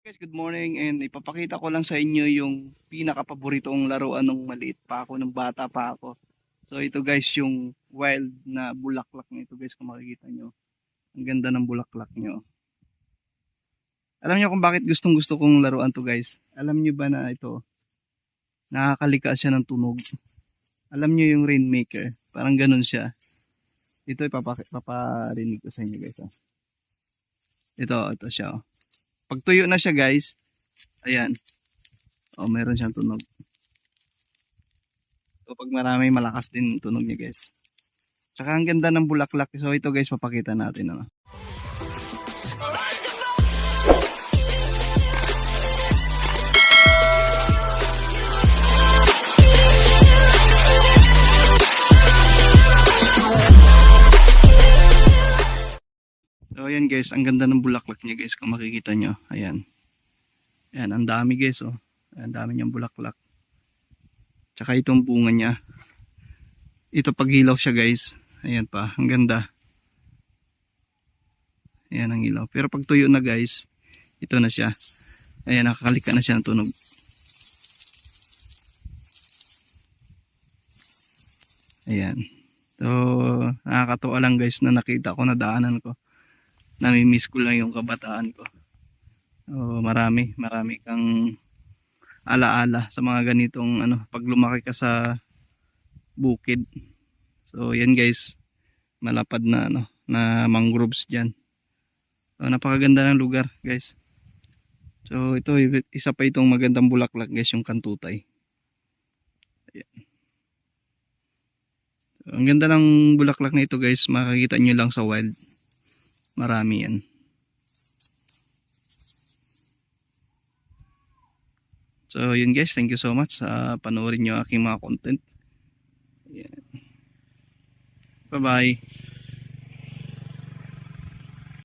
Guys, good morning and ipapakita ko lang sa inyo yung pinaka-paboritong laruan nung maliit pa ako, nung bata pa ako. So ito guys, yung wild na bulaklak nito guys, kung makikita nyo. Ang ganda ng bulaklak nyo. Alam nyo kung bakit gustong gusto kong laruan to guys? Alam nyo ba na ito, nakakalika siya ng tunog. Alam nyo yung rainmaker, parang ganun siya. Ito ipaparinig ko sa inyo guys. Ito siya. Pag tuyo na siya guys, ayan. Meron siyang tunog. So pag marami, malakas din tunog niya guys. Tsaka ang ganda ng bulaklak. So ito guys, papakita natin. So ayan guys, ang ganda ng bulaklak niya guys, kung makikita nyo. Ayan. Ayan, ang dami guys. Ang dami niyang bulaklak. Tsaka itong bunga niya. Ito pag hilaw siya guys. Ayan pa, ang ganda. Ayan ang ilaw. Pero pag tuyo na guys, ito na siya. Ayan, nakakalika na siya ng tunog. Ayan. So, nakakatuwa lang guys na nakita ko, na daanan ko. Namimiss ko lang yung kabataan ko. Marami kang alaala sa mga ganitong pag lumaki ka sa bukid. So yan guys, malapad na na mangroves diyan. So napakaganda ng lugar guys. So ito, isa pa itong magandang bulaklak guys, yung kantutay. Ayan. So, ang ganda ng bulaklak na ito guys, makikita nyo lang sa wild. Marami yan. So yun guys, thank you so much sa panoorin nyo aking mga content. Bye bye.